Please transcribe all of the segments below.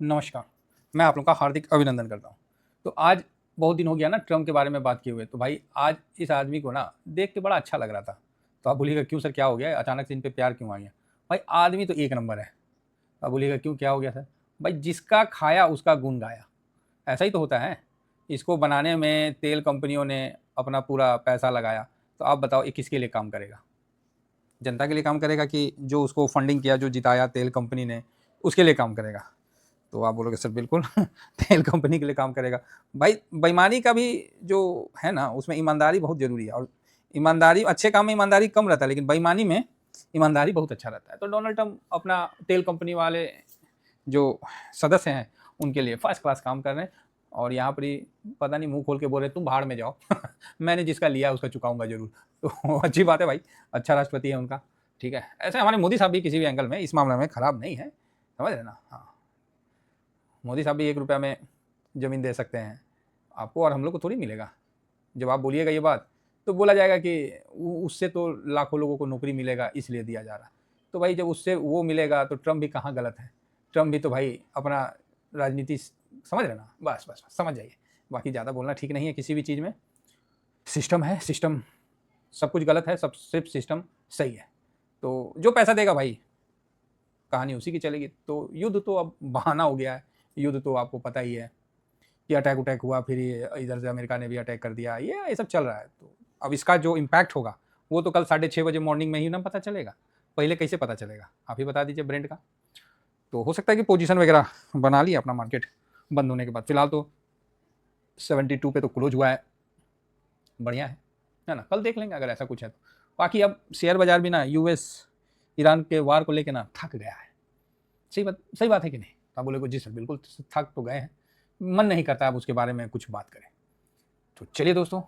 नमस्कार। मैं आप लोगों का हार्दिक अभिनंदन करता हूँ। तो आज बहुत दिन हो गया ना ट्रम्प के बारे में बात किए हुए, तो भाई आज इस आदमी को ना देख के बड़ा अच्छा लग रहा था। तो आप बोलिएगा क्यों सर क्या हो गया? अचानक से इन पे प्यार क्यों आ गया? भाई आदमी तो एक नंबर है। तो आप बोलिएगा क्यों क्या हो गया सर? भाई जिसका खाया उसका गुण गाया। ऐसा ही तो होता है। इसको बनाने में तेल कंपनियों ने अपना पूरा पैसा लगाया। तो आप बताओ ये किसके लिए काम करेगा? जनता के लिए काम करेगा कि जो उसको फंडिंग किया, जो जिताया तेल कंपनी ने, उसके लिए काम करेगा? तो आप बोलोगे सर बिल्कुल तेल कंपनी के लिए काम करेगा। भाई बेईमानी का भी जो है ना उसमें ईमानदारी बहुत जरूरी है। और ईमानदारी अच्छे काम में ईमानदारी कम रहता है, लेकिन बेईमानी में ईमानदारी बहुत अच्छा रहता है। तो डोनाल्ड ट्रम्प अपना तेल कंपनी वाले जो सदस्य हैं उनके लिए फर्स्ट क्लास काम कर रहे हैं। और यहाँ पर ही पता नहीं मुंह खोल के बोल रहे तुम भाड़ में जाओ मैंने जिसका लिया उसका चुकाऊंगा जरूर। तो अच्छी बात है भाई, अच्छा राष्ट्रपति है उनका। ठीक है, ऐसे हमारे मोदी साहब भी किसी भी एंगल में इस मामले में खराब नहीं है, समझ रहे ना? हाँ, मोदी साहब भी 1 रुपया में ज़मीन दे सकते हैं आपको, और हम लोग को थोड़ी मिलेगा। जब आप बोलिएगा ये बात तो बोला जाएगा कि उससे तो लाखों लोगों को नौकरी मिलेगा इसलिए दिया जा रहा। तो भाई जब उससे वो मिलेगा तो ट्रम्प भी कहाँ गलत है? ट्रम्प भी तो भाई अपना राजनीति समझ रहे ना? बस बस बस समझ जाइए। बाकी ज़्यादा बोलना ठीक नहीं है किसी भी चीज़ में। सिस्टम है, सिस्टम सब कुछ गलत है, सब सिर्फ सिस्टम सही है। तो जो पैसा देगा भाई कहानी उसी की चलेगी। तो युद्ध तो अब बहाना हो गया है। युद्ध तो आपको पता ही है कि अटैक उटैक हुआ, फिर इधर से अमेरिका ने भी अटैक कर दिया, ये सब चल रहा है। तो अब इसका जो इम्पैक्ट होगा वो तो कल 6:30 बजे मॉर्निंग में ही ना पता चलेगा। पहले कैसे पता चलेगा? आप ही बता दीजिए ब्रेंड का। तो हो सकता है कि पोजीशन वगैरह बना लिया अपना मार्केट बंद होने के बाद। फिलहाल तो 72 पे तो क्लोज हुआ है, बढ़िया है ना? कल देख लेंगे अगर ऐसा कुछ है तो। बाकी अब शेयर बाजार भी ना यूएस ईरान के वार को लेकर ना थक गया है। सही बात है कि नहीं? आप बोले जी सर बिल्कुल थक तो गए हैं, मन नहीं करता अब उसके बारे में कुछ बात करें। तो चलिए दोस्तों,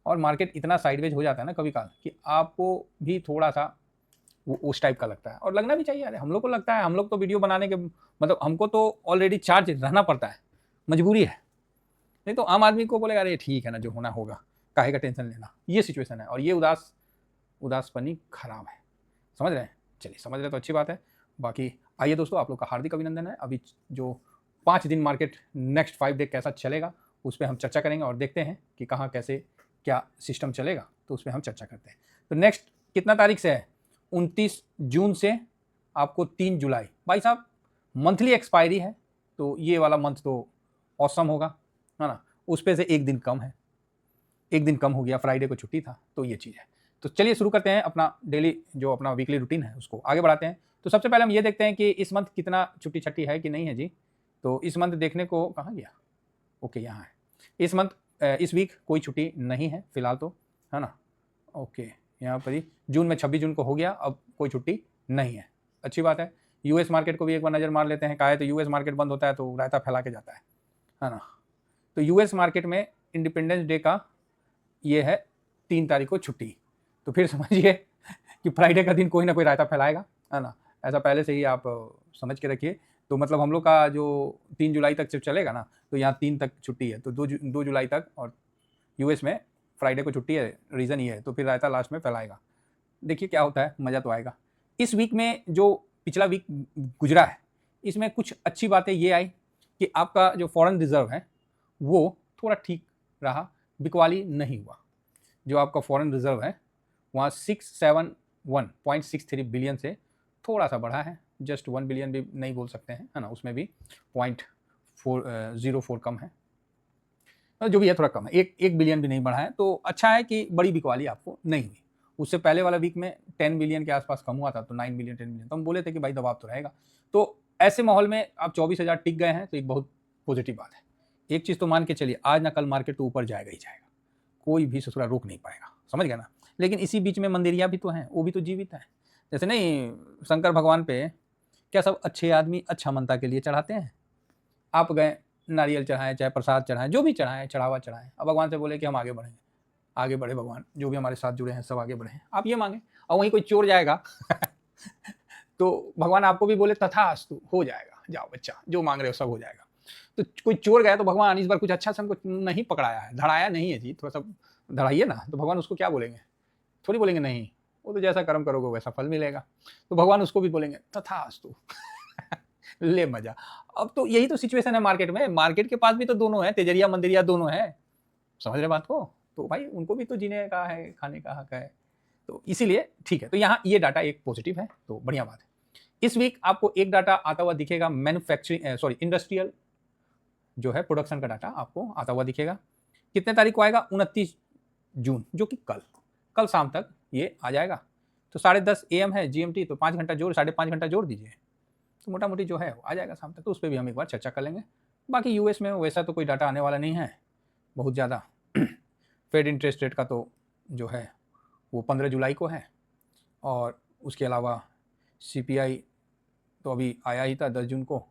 और मार्केट इतना साइडवेज हो जाता है ना कभी काल कि आपको भी थोड़ा सा वो उस टाइप का लगता है, और लगना भी चाहिए। अरे हम लोग को लगता है, हम लोग तो वीडियो बनाने के मतलब हमको तो ऑलरेडी चार्ज रहना पड़ता है, मजबूरी है। नहीं तो आम आदमी को बोलेगा अरे ठीक है ना, जो होना होगा, काहे का टेंशन लेना। ये सिचुएशन है, और ये उदासपनी खराब है, समझ रहे हैं? चलिए समझ रहे तो अच्छी बात है। बाकी आइए दोस्तों, आप लोग का हार्दिक अभिनंदन है। अभी जो 5 दिन मार्केट नेक्स्ट 5 डे कैसा चलेगा उस पर हम चर्चा करेंगे, और देखते हैं कि कहाँ कैसे क्या सिस्टम चलेगा, तो उस पर हम चर्चा करते हैं। तो नेक्स्ट कितना तारीख से है? 29 जून से आपको 3 जुलाई। भाई साहब मंथली एक्सपायरी है, तो ये वाला मंथ तो औसम होगा, है ना? उस पर से एक दिन कम है, एक दिन कम हो गया, फ्राइडे को छुट्टी था, तो ये चीज़ है। तो चलिए शुरू करते हैं अपना डेली जो अपना वीकली रूटीन है उसको आगे बढ़ाते हैं। तो सबसे पहले हम ये देखते हैं कि इस मंथ कितना छुट्टी छट्टी है कि नहीं है जी। तो इस मंथ देखने को कहाँ गया? ओके यहाँ है। इस मंथ इस वीक कोई छुट्टी नहीं है फिलहाल तो, है ना? ओके यहाँ पर ही जून में 26 जून को हो गया, अब कोई छुट्टी नहीं है, अच्छी बात है। यूएस मार्केट को भी एक बार नज़र मार लेते हैं। कहा है तो यूएस मार्केट बंद होता है तो रायता फैला के जाता है ना? तो यूएस मार्केट में इंडिपेंडेंस डे का ये है 3 तारीख को छुट्टी। तो फिर समझिए कि फ्राइडे का दिन कोई ना कोई रायता फैलाएगा, है ना? ऐसा पहले से ही आप समझ के रखिए। तो मतलब हम लोग का जो 3 जुलाई तक सिर्फ चलेगा ना, तो यहाँ 3 तक छुट्टी है, तो 2 जुलाई तक। और यूएस में फ्राइडे को छुट्टी है, रीज़न ये है। तो फिर रायता लास्ट में फैलाएगा, देखिए क्या होता है, मज़ा तो आएगा। इस वीक में जो पिछला वीक गुजरा है, इसमें कुछ अच्छी बातें ये आई कि आपका जो फॉरेन रिजर्व है वो थोड़ा ठीक रहा, बिकवाली नहीं हुआ। जो आपका फॉरेन रिजर्व है वहाँ 671.63 बिलियन से थोड़ा सा बढ़ा है, जस्ट 1 बिलियन भी नहीं बोल सकते हैं, है ना? उसमें भी 0.04 कम है, जो भी है थोड़ा कम है, 1 बिलियन भी नहीं बढ़ा है। तो अच्छा है कि बड़ी बिकवाली आपको नहीं हुई। उससे पहले वाला वीक में 10 बिलियन के आसपास कम हुआ था, तो 9 बिलियन 10 बिलियन, तो हम बोले थे कि भाई दबाव तो रहेगा। तो ऐसे माहौल में आप 24,000 टिक गए हैं, तो एक बहुत पॉजिटिव बात है। एक चीज़ तो मान के चलिए, आज ना कल मार्केट तो ऊपर जाएगा ही जाएगा, कोई भी ससुरा रोक नहीं पाएगा, समझ गया ना? लेकिन इसी बीच में मंदिरिया भी तो हैं, वो भी तो जीवित है। जैसे नहीं शंकर भगवान पे क्या सब अच्छे आदमी अच्छा मनता के लिए चढ़ाते हैं? आप गए नारियल चढ़ाएं, चाहे प्रसाद चढ़ाएं, जो भी चढ़ाएं, चढ़ावा चढ़ाएं, अब भगवान से बोले कि हम आगे बढ़ेंगे, आगे बढ़े भगवान, जो भी हमारे साथ जुड़े हैं सब आगे बढ़े, आप ये मांगे। और वहीं कोई चोर जाएगा तो भगवान आपको भी बोले तथास्तु, हो जाएगा, जाओ बच्चा जो मांग रहे हो सब हो जाएगा। तो कोई चोर गया तो भगवान इस बार कुछ अच्छा से हमको नहीं पकड़ाया है, धड़ाया नहीं है जी, थोड़ा सा धड़ाइए ना। तो भगवान उसको क्या बोलेंगे? थोड़ी बोलेंगे नहीं, वो तो जैसा कर्म करोगे वैसा फल मिलेगा। तो भगवान उसको भी बोलेंगे तथास्तु ले मजा। अब तो यही तो सिचुएशन है मार्केट में, मार्केट के पास भी तो दोनों है, तेजरिया मंदिरिया दोनों है, समझ रहे बात को? तो भाई उनको भी तो जीने का है, खाने का हक है, तो इसीलिए ठीक है। तो यहाँ ये डाटा एक पॉजिटिव है, तो बढ़िया बात है। इस वीक आपको एक डाटा आता हुआ दिखेगा, मैन्युफैक्चरिंग सॉरी इंडस्ट्रियल जो है प्रोडक्शन का डाटा आपको आता हुआ दिखेगा। कितने तारीख को आएगा? 29 जून, जो कि कल शाम तक ये आ जाएगा। तो 10:30 AM है GMT, तो 5 घंटा जोड़ 5.5 घंटा जोड़ दीजिए, तो मोटा मोटी जो है वो आ जाएगा शाम तक। तो उस पर भी हम एक बार चर्चा कर लेंगे। बाकी यूएस में वैसा तो कोई डाटा आने वाला नहीं है बहुत ज़्यादा। फेड इंटरेस्ट रेट का तो जो है वो 15 जुलाई को है, और उसके अलावा CPI तो अभी आया ही था 10 जून को।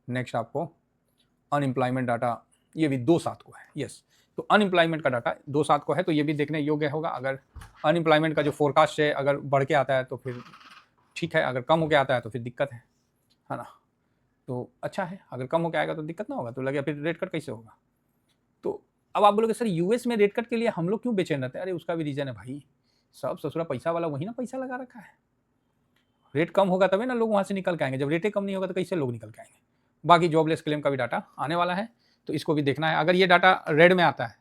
नेक्स्ट आपको अनएम्प्लॉयमेंट डाटा, ये भी 2/7 को है, यस। तो अनएम्प्लॉयमेंट का डाटा 2/7 को है, तो ये भी देखने योग्य होगा। अगर अनएम्प्लॉयमेंट का जो फोरकास्ट है अगर बढ़ के आता है तो फिर ठीक है, अगर कम हो के आता है तो फिर दिक्कत है ना? तो अच्छा है, अगर कम हो के आएगा तो दिक्कत ना होगा, तो लगे फिर रेट कट कैसे होगा? तो अब आप बोलोगे सर यूएस में रेट कट के लिए हम लोग क्यों बेचैन रहते हैं? अरे उसका भी रीजन है भाई, सब ससुरा पैसा वाला वही ना पैसा लगा रखा है। रेट कम होगा तभी ना लोग वहाँ से निकल के आएंगे, जब रेटें कम नहीं होगा तो कैसे लोग निकल के आएंगे? बाकी जॉबलेस क्लेम का भी डाटा आने वाला है, तो इसको भी देखना है। अगर ये डाटा रेड में आता है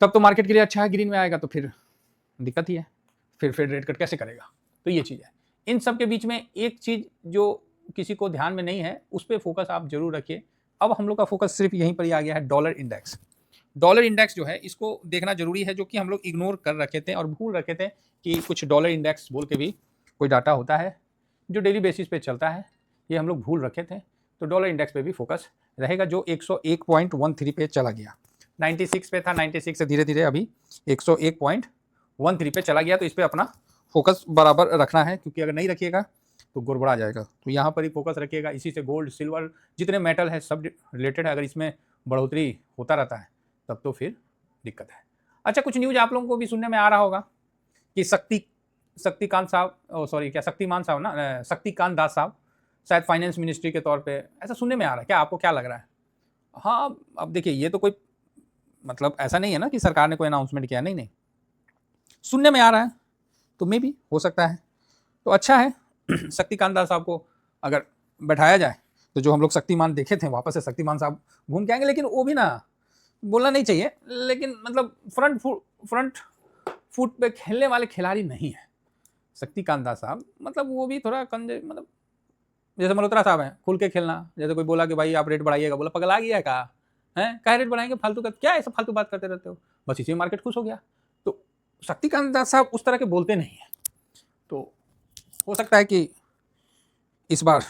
तब तो मार्केट के लिए अच्छा है, ग्रीन में आएगा तो फिर दिक्कत ही है, फिर रेट कट कैसे करेगा? तो ये चीज़ है। इन सब के बीच में एक चीज़ जो किसी को ध्यान में नहीं है, उस पर फोकस आप जरूर रखिए। अब हम लोग का फोकस सिर्फ यहीं पर ही आ गया है, डॉलर इंडेक्स। डॉलर इंडेक्स जो है इसको देखना जरूरी है, जो कि हम लोग इग्नोर कर रखे थे और भूल रखे थे कि कुछ डॉलर इंडेक्स बोल के भी कोई डाटा होता है जो डेली बेसिस पे चलता है, ये हम लोग भूल रखे थे। तो डॉलर इंडेक्स पे भी फोकस रहेगा, जो 101.13 पे चला गया। 96 पे था, 96 से धीरे धीरे अभी 101.13 पे चला गया। तो इस पर अपना फोकस बराबर रखना है, क्योंकि अगर नहीं रखिएगा तो गड़बड़ा जाएगा। तो यहाँ पर ही फोकस रखिएगा। इसी से गोल्ड सिल्वर जितने मेटल है सब रिलेटेड है, अगर इसमें बढ़ोतरी होता रहता है तब तो फिर दिक्कत है। अच्छा, कुछ न्यूज आप लोगों को भी सुनने में आ रहा होगा कि शक्तिकांत साहब ना, शक्तिकांत दास साहब शायद फाइनेंस मिनिस्ट्री के तौर पे ऐसा सुनने में आ रहा है। क्या आपको क्या लग रहा है? हाँ, अब देखिए ये तो कोई मतलब ऐसा नहीं है ना कि सरकार ने कोई अनाउंसमेंट किया, नहीं, सुनने में आ रहा है, तो मे भी हो सकता है। तो अच्छा है शक्तिकांत दास साहब को अगर बैठाया जाए तो जो हम लोग शक्तिमान देखे थे वापस से शक्तिमान साहब घूम के आएंगे। लेकिन वो भी ना बोलना नहीं चाहिए, लेकिन मतलब फ्रंट फुट पे खेलने वाले खिलाड़ी नहीं है शक्तिकांत दास साहब। मतलब वो भी थोड़ा कंजे, मतलब जैसे मल्होत्रा साहब हैं, खुल के खेलना। जैसे कोई बोला कि भाई आप रेट बढ़ाइएगा, बोला पगला गया है कहा है, क्या रेट बढ़ाएंगे, फालतू का क्या ऐसा फालतू बात करते रहते हो, बस इसी में मार्केट खुश हो गया। तो शक्तिकांत दास साहब उस तरह के बोलते नहीं है, तो हो सकता है कि इस बार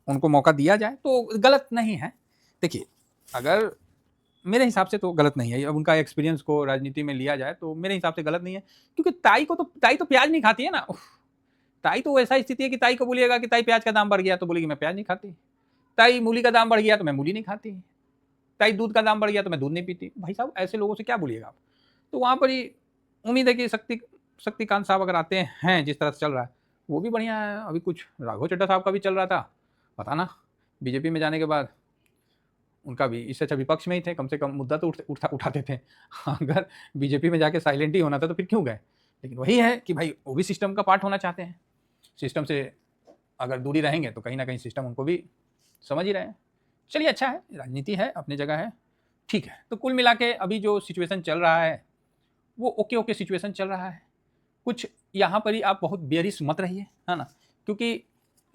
उनको मौका दिया जाए तो गलत नहीं है। देखिए अगर मेरे हिसाब से तो गलत नहीं है, अब उनका एक्सपीरियंस को राजनीति में लिया जाए तो मेरे हिसाब से गलत नहीं है, क्योंकि ताई तो प्याज नहीं खाती है ना। ताई तो वैसा स्थिति है कि ताई को बोलिएगा कि ताई प्याज का दाम बढ़ गया तो बोलेगी मैं प्याज नहीं खाती, ताई मूली का दाम बढ़ गया तो मैं मूली नहीं खाती, ताई दूध का दाम बढ़ गया तो मैं दूध नहीं पीती। भाई साहब ऐसे लोगों से क्या बोलिएगा आप? तो वहाँ पर ही उम्मीद है कि शक्तिकांत साहब अगर आते हैं, जिस तरह से चल रहा है वो भी बढ़िया है। अभी कुछ राघव चड्ढा साहब का भी चल रहा था, पता ना बीजेपी में जाने के बाद उनका भी इससे अच्छा विपक्ष में ही थे, कम से कम मुद्दा तो उठाते थे। अगर बीजेपी में जाके साइलेंट ही होना था तो फिर क्यों गए? लेकिन वही है कि भाई वो भी सिस्टम का पार्ट होना चाहते हैं, सिस्टम से अगर दूरी रहेंगे तो कहीं ना कहीं सिस्टम उनको भी समझ ही रहे हैं। चलिए अच्छा है, राजनीति है अपनी जगह है, ठीक है। तो कुल मिला के अभी जो सिचुएशन चल रहा है वो ओके सिचुएशन चल रहा है। कुछ यहाँ पर ही आप बहुत बेरिश मत रहिए, है ना, क्योंकि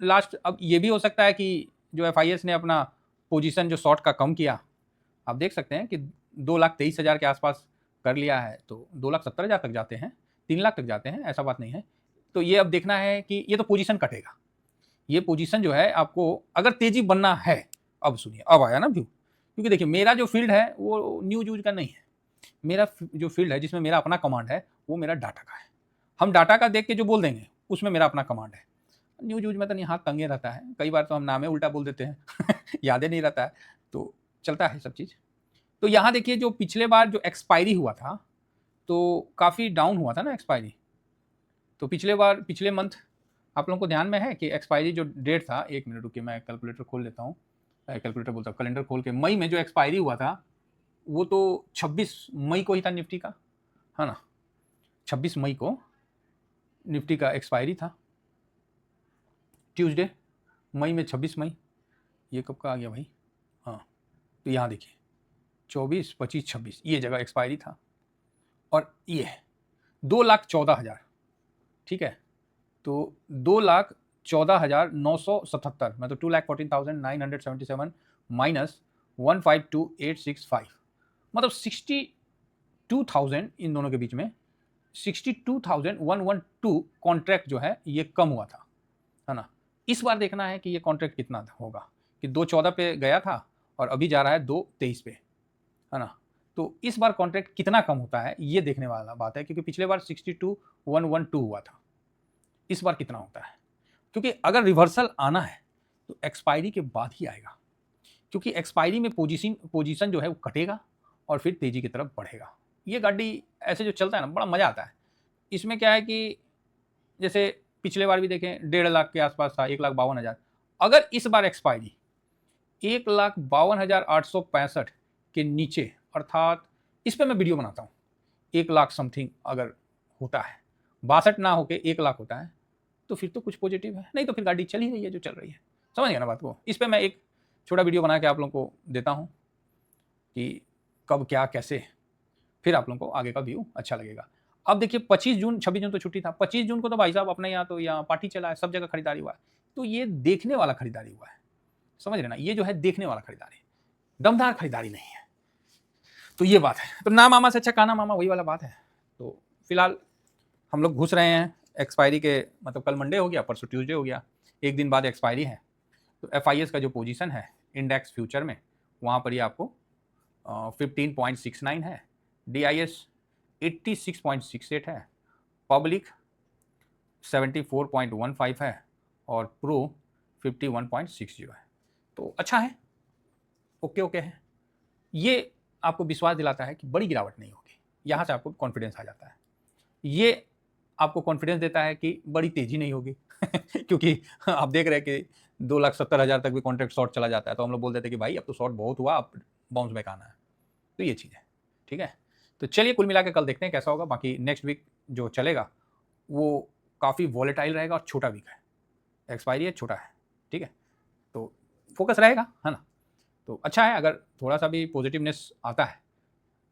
लास्ट अब ये भी हो सकता है कि जो FIS ने अपना पोजीशन जो शॉर्ट का कम किया, आप देख सकते हैं कि 2,23,000 के आसपास कर लिया है, तो 2,70,000 तक जाते हैं, 3 लाख तक जाते हैं, ऐसा बात नहीं है। तो ये अब देखना है कि ये तो पोजीशन कटेगा, ये पोजीशन जो है आपको अगर तेजी बनना है, अब सुनिए अब आया ना व्यू, क्योंकि देखिए मेरा जो फील्ड है वो न्यूज यूज का नहीं है, मेरा जो फील्ड है जिसमें मेरा अपना कमांड है वो मेरा डाटा का है। हम डाटा का देख के जो बोल देंगे उसमें मेरा अपना कमांड है। न्यूज यूज में तो नहीं, हाथ तंगे रहता है, कई बार तो हम नामे उल्टा बोल देते हैं याद ही नहीं रहता है, तो चलता है सब चीज़। तो यहाँ देखिए जो पिछले बार जो एक्सपायरी हुआ था तो काफ़ी डाउन हुआ था ना एक्सपायरी। तो पिछले मंथ आप लोगों को ध्यान में है कि एक्सपायरी जो डेट था, 1 मिनट रुकिए मैं कैलकुलेटर खोल लेता हूँ, कैलकुलेटर बोलता हूँ कैलेंडर खोल के, मई में जो एक्सपायरी हुआ था वो तो 26 मई को ही था निफ्टी का, है ना, 26 मई को निफ्टी का एक्सपायरी था, ट्यूसडे मई में 26 मई। ये कब का आ गया भाई? हाँ, तो यहाँ देखिए 24, 25, 26 ये जगह एक्सपायरी था और ये 2,14,000, ठीक है। तो 2,14,977 मतलब 2,14,977 माइनस 152,865 मतलब 62,000 इन दोनों के बीच में 62,112 कॉन्ट्रैक्ट जो है ये कम हुआ था, है ना। इस बार देखना है कि ये कॉन्ट्रैक्ट कितना होगा कि 2,14 पे गया था और अभी जा रहा है 2,23 पे, है ना। तो इस बार कॉन्ट्रैक्ट कितना कम होता है ये देखने वाला बात है, क्योंकि पिछले बार 62,112 हुआ था। इस बार कितना होता है, क्योंकि अगर रिवर्सल आना है तो एक्सपायरी के बाद ही आएगा, क्योंकि एक्सपायरी में पोजीशन जो है वो कटेगा और फिर तेजी की तरफ बढ़ेगा। ये गाड़ी ऐसे जो चलता है ना बड़ा मजा आता है। इसमें क्या है कि जैसे पिछले बार भी देखें 1.5 लाख के आसपास था, 1,52,000। अगर इस बार एक्सपायरी 1,52,865 के नीचे, अर्थात इस पे मैं वीडियो बनाता हूँ, 1 लाख समथिंग अगर होता है, 62 ना होके 1 लाख होता है, तो फिर तो कुछ पॉजिटिव है, नहीं तो फिर गाड़ी चल ही रही है जो चल रही है। समझ गया ना बात को। इस पे मैं एक छोटा वीडियो बना के आप लोगों को देता हूँ कि कब क्या कैसे, फिर आप लोगों को आगे का व्यू अच्छा लगेगा। अब देखिए 25 जून 26 जून तो छुट्टी था, 25 जून को तो भाई साहब अपने यहाँ तो यहाँ पार्टी चला है, सब जगह खरीदारी हुआ है। तो ये देखने वाला खरीदारी हुआ है, समझ रहे ना, ये जो है देखने वाला खरीदारी, दमदार खरीदारी नहीं है। तो ये बात है। तो ना मामा से अच्छा काना मामा, वही वाला बात है। तो फिलहाल हम लोग घुस रहे हैं एक्सपायरी के, मतलब कल मंडे हो गया, परसों ट्यूसडे हो गया, एक दिन बाद एक्सपायरी है। तो FIS का जो पोजीशन है इंडेक्स फ्यूचर में, वहाँ पर ही आपको 15.69 है, DIS 86.68 है, पब्लिक 74.15 है और प्रो 51.60 है। तो अच्छा है, ओके ओके है। ये आपको विश्वास दिलाता है कि बड़ी गिरावट नहीं होगी, यहाँ से आपको कॉन्फिडेंस आ जाता है। ये आपको कॉन्फिडेंस देता है कि बड़ी तेजी नहीं होगी क्योंकि आप देख रहे हैं कि 2,70,000 तक भी कॉन्ट्रैक्ट शॉर्ट चला जाता है, तो हम लोग बोल देते हैं कि भाई अब तो शॉर्ट बहुत हुआ, अब बाउंस बैक आना है। तो ये चीज़ है, ठीक है। तो चलिए कुल मिला के कल देखते हैं कैसा होगा। बाकी नेक्स्ट वीक जो चलेगा वो काफ़ी वॉलेटाइल रहेगा और छोटा वीक है, एक्सपायरी है, छोटा है, ठीक है। तो फोकस रहेगा, है ना। तो अच्छा है, अगर थोड़ा सा भी पॉजिटिवनेस आता है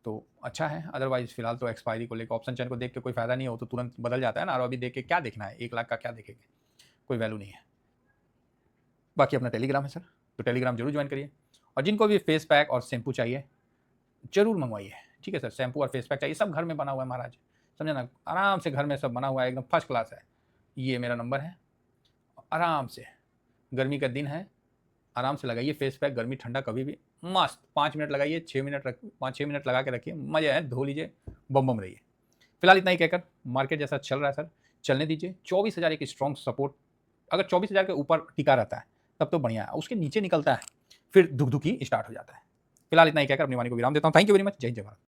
तो अच्छा है। अदरवाइज फिलहाल तो एक्सपायरी को लेकर ऑप्शन चैन को देख के कोई फायदा नहीं हो, तो तुरंत बदल जाता है ना। और अभी देख के क्या देखना है, 1 लाख का क्या देखेंगे, कोई वैल्यू नहीं है। बाकी अपना टेलीग्राम है सर, तो टेलीग्राम जरूर ज्वाइन करिए। और जिनको भी फेस पैक और शैम्पू चाहिए जरूर मंगवाइए, ठीक है सर। शैम्पू और फेस पैक चाहिए, सब घर में बना हुआ है महाराज, समझे ना, आराम से घर में सब बना हुआ है, एकदम फर्स्ट क्लास है। ये मेरा नंबर है, आराम से, गर्मी का दिन है, आराम से लगाइए फेस पैक, गर्मी ठंडा कभी भी मस्त, 5 मिनट लगाइए, 6 मिनट 5-6 मिनट लगा के रखिए, मजे है, धो लीजिए, बम बम रहिए। फिलहाल इतना ही कहकर मार्केट जैसा चल रहा है सर, चलने दीजिए। 24,000 एक स्ट्रॉन्ग सपोर्ट, अगर 24,000 के ऊपर टिका रहता है तब तो बढ़िया है, उसके नीचे निकलता है फिर दुख दुखी स्टार्ट हो जाता है। फिलहाल इतना ही कहकर अपनी वाणी को विराम देता हूँ। थैंक यू वेरी मच, जय हिंद जय भारत।